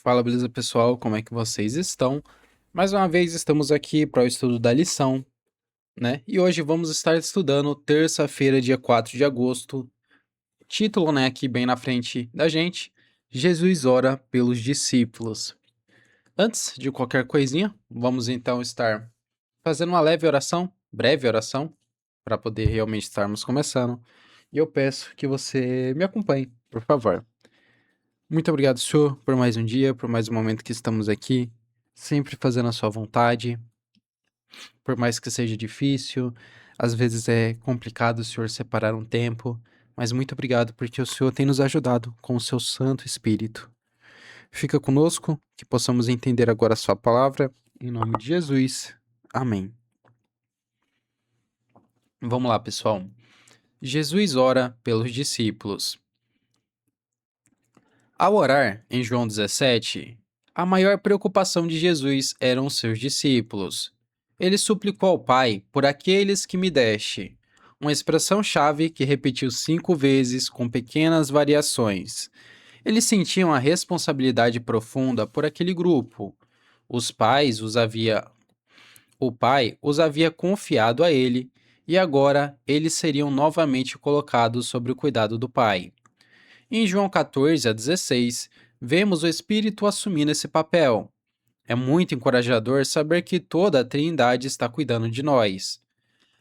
Fala, beleza, pessoal? Como é que vocês estão? Mais uma vez estamos aqui para o estudo da lição, né? E hoje vamos estar estudando terça-feira, dia 4 de agosto. Título, né, aqui bem na frente da gente: Jesus ora pelos discípulos. Antes de qualquer coisinha, vamos então estar fazendo uma leve oração, breve oração, para poder realmente estarmos começando. E eu peço que você me acompanhe, por favor. Muito obrigado, Senhor, por mais um dia, por mais um momento que estamos aqui, sempre fazendo a sua vontade, por mais que seja difícil, às vezes é complicado, Senhor, separar um tempo, mas muito obrigado porque o Senhor tem nos ajudado com o seu Santo Espírito. Fica conosco, que possamos entender agora a sua palavra, em nome de Jesus. Amém. Vamos lá, pessoal. Jesus ora pelos discípulos. Ao orar, em João 17, a maior preocupação de Jesus eram os seus discípulos. Ele suplicou ao Pai por aqueles que me deste, uma expressão-chave que repetiu 5 vezes com pequenas variações. Eles sentiam a responsabilidade profunda por aquele grupo. Os pais os havia, o Pai os havia confiado a ele, e agora eles seriam novamente colocados sob o cuidado do Pai. Em João 14 a 16, vemos o Espírito assumindo esse papel. É muito encorajador saber que toda a Trindade está cuidando de nós.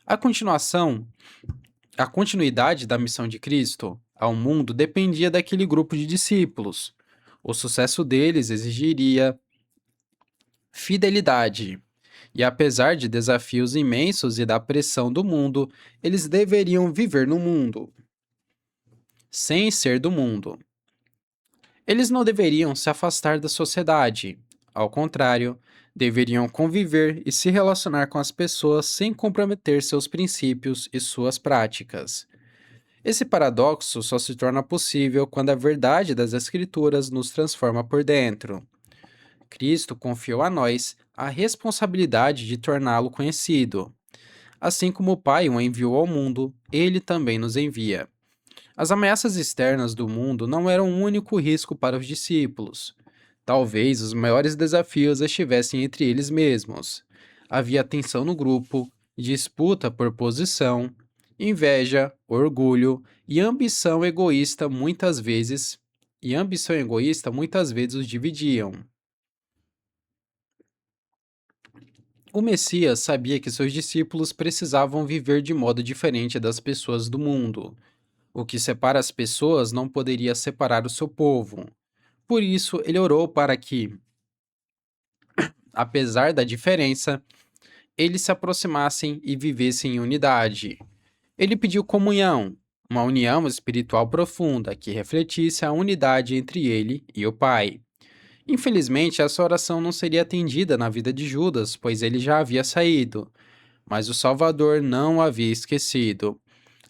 A continuação, a continuidade da missão de Cristo ao mundo dependia daquele grupo de discípulos. O sucesso deles exigiria fidelidade. E apesar de desafios imensos e da pressão do mundo, eles deveriam viver no mundo, sem ser do mundo. Eles não deveriam se afastar da sociedade. Ao contrário, deveriam conviver e se relacionar com as pessoas sem comprometer seus princípios e suas práticas. Esse paradoxo só se torna possível quando a verdade das Escrituras nos transforma por dentro. Cristo confiou a nós a responsabilidade de torná-lo conhecido. Assim como o Pai o enviou ao mundo, ele também nos envia. As ameaças externas do mundo não eram o único risco para os discípulos. Talvez os maiores desafios estivessem entre eles mesmos. Havia tensão no grupo, disputa por posição, inveja, orgulho e ambição egoísta muitas vezes os dividiam. O Messias sabia que seus discípulos precisavam viver de modo diferente das pessoas do mundo. O que separa as pessoas não poderia separar o seu povo. Por isso, ele orou para que, apesar da diferença, eles se aproximassem e vivessem em unidade. Ele pediu comunhão, uma união espiritual profunda que refletisse a unidade entre ele e o Pai. Infelizmente, essa oração não seria atendida na vida de Judas, pois ele já havia saído, mas o Salvador não o havia esquecido.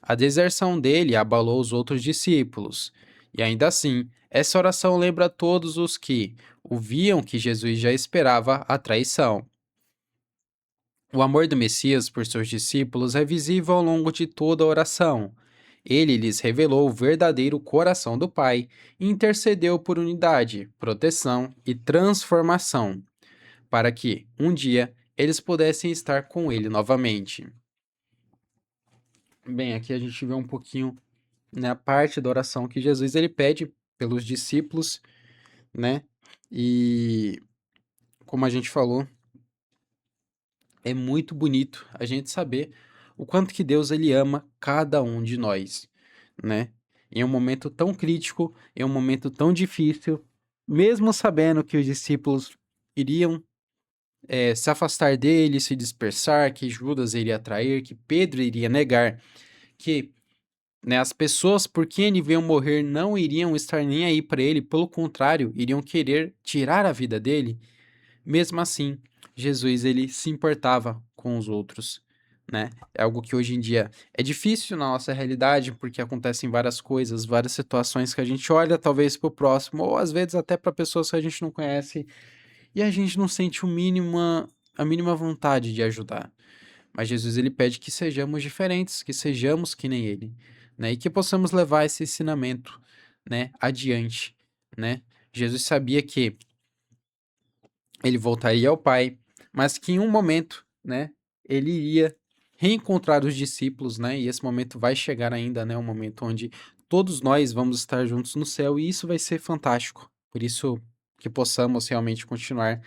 A deserção dele abalou os outros discípulos, e ainda assim, essa oração lembra a todos os que ouviam que Jesus já esperava a traição. O amor do Messias por seus discípulos é visível ao longo de toda a oração. Ele lhes revelou o verdadeiro coração do Pai e intercedeu por unidade, proteção e transformação, para que, um dia, eles pudessem estar com ele novamente. Bem, aqui a gente vê um pouquinho, né, a parte da oração que Jesus ele pede pelos discípulos, né? E como a gente falou, é muito bonito a gente saber o quanto que Deus ele ama cada um de nós, né? Em um momento tão crítico, em um momento tão difícil, mesmo sabendo que os discípulos iriam se afastar dele, se dispersar, que Judas iria trair, que Pedro iria negar, que, né, as pessoas por quem ele veio morrer não iriam estar nem aí para ele, pelo contrário, iriam querer tirar a vida dele. Mesmo assim, Jesus ele se importava com os outros, né? É algo que hoje em dia é difícil na nossa realidade, porque acontecem várias coisas, várias situações que a gente olha talvez para o próximo, ou às vezes até para pessoas que a gente não conhece, e a gente não sente a mínima vontade de ajudar. Mas Jesus ele pede que sejamos diferentes, que sejamos que nem ele, né? E que possamos levar esse ensinamento, né, adiante, né? Jesus sabia que ele voltaria ao Pai, mas que em um momento, né, ele iria reencontrar os discípulos, né, e esse momento vai chegar ainda, né, um momento onde todos nós vamos estar juntos no céu e isso vai ser fantástico. Por isso que possamos realmente continuar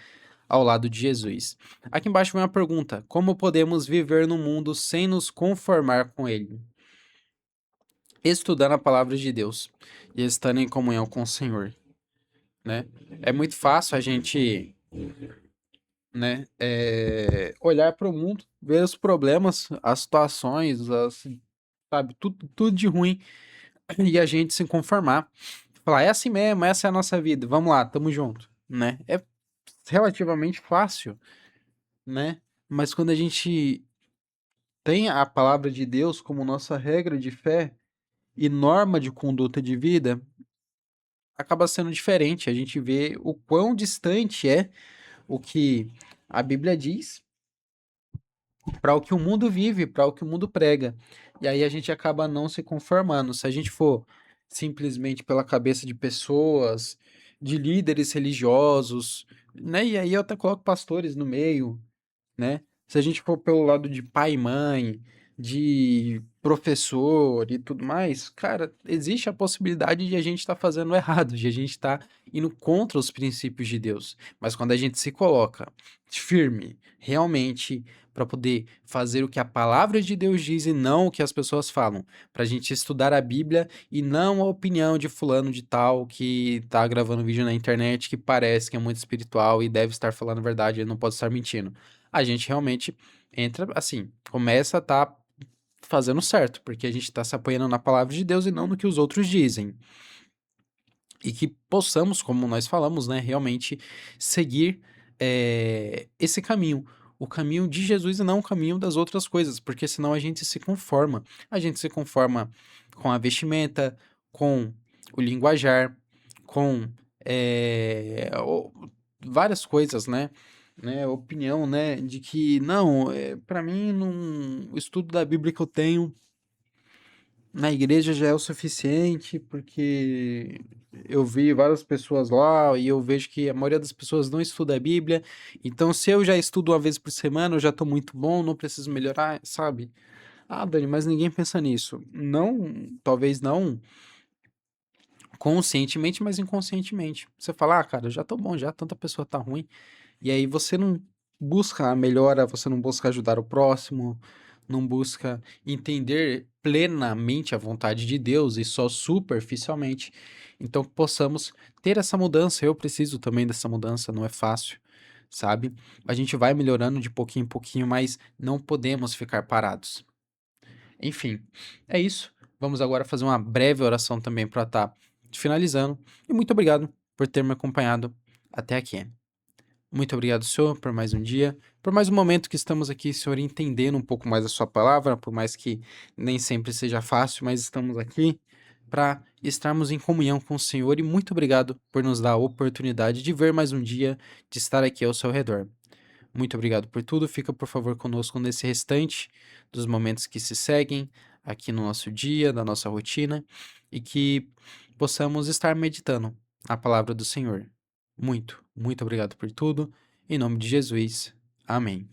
ao lado de Jesus. Aqui embaixo vem uma pergunta: como podemos viver no mundo sem nos conformar com ele? Estudando a palavra de Deus e estando em comunhão com o Senhor, né? É muito fácil a gente, né, olhar para o mundo, ver os problemas, as situações, sabe, tudo de ruim e a gente se conformar. Falar, é assim mesmo, essa é a nossa vida, vamos lá, tamo junto, né? É relativamente fácil, né? Mas quando a gente tem a palavra de Deus como nossa regra de fé e norma de conduta de vida, acaba sendo diferente. A gente vê o quão distante é o que a Bíblia diz para o que o mundo vive, para o que o mundo prega. E aí a gente acaba não se conformando. Se a gente for simplesmente pela cabeça de pessoas, de líderes religiosos, né? E aí eu até coloco pastores no meio, né? Se a gente for pelo lado de pai e mãe, de professor e tudo mais, cara, existe a possibilidade de a gente estar fazendo errado, de a gente estar indo contra os princípios de Deus. Mas quando a gente se coloca firme, realmente, para poder fazer o que a palavra de Deus diz e não o que as pessoas falam, para a gente estudar a Bíblia e não a opinião de fulano de tal que tá gravando vídeo na internet que parece que é muito espiritual e deve estar falando a verdade, ele não pode estar mentindo, a gente realmente entra assim, começa a estar fazendo certo, porque a gente está se apoiando na palavra de Deus e não no que os outros dizem. E que possamos, como nós falamos, né, realmente seguir esse caminho. O caminho de Jesus e não o caminho das outras coisas, porque senão a gente se conforma. A gente se conforma com a vestimenta, com o linguajar, com várias coisas, né? Opinião, né? De que, não, para mim, não, o estudo da Bíblia que eu tenho na igreja já é o suficiente, porque eu vi várias pessoas lá e eu vejo que a maioria das pessoas não estuda a Bíblia. Então, se eu já estudo uma vez por semana, eu já tô muito bom, não preciso melhorar, sabe? Ah, Dani, mas ninguém pensa nisso. Não, talvez não conscientemente, mas inconscientemente. Você fala, ah, cara, eu já tô bom, já tanta pessoa tá ruim. E aí você não busca a melhora, você não busca ajudar o próximo, não busca entender plenamente a vontade de Deus e só superficialmente. Então, que possamos ter essa mudança. Eu preciso também dessa mudança, não é fácil, sabe? A gente vai melhorando de pouquinho em pouquinho, mas não podemos ficar parados. Enfim, é isso. Vamos agora fazer uma breve oração também para estar finalizando. E muito obrigado por ter me acompanhado até aqui. Muito obrigado, Senhor, por mais um dia, por mais um momento que estamos aqui, Senhor, entendendo um pouco mais a Sua palavra, por mais que nem sempre seja fácil, mas estamos aqui para estarmos em comunhão com o Senhor e muito obrigado por nos dar a oportunidade de ver mais um dia, de estar aqui ao seu redor. Muito obrigado por tudo. Fica, por favor, conosco nesse restante dos momentos que se seguem aqui no nosso dia, da nossa rotina, e que possamos estar meditando a palavra do Senhor. Muito, muito obrigado por tudo. Em nome de Jesus. Amém.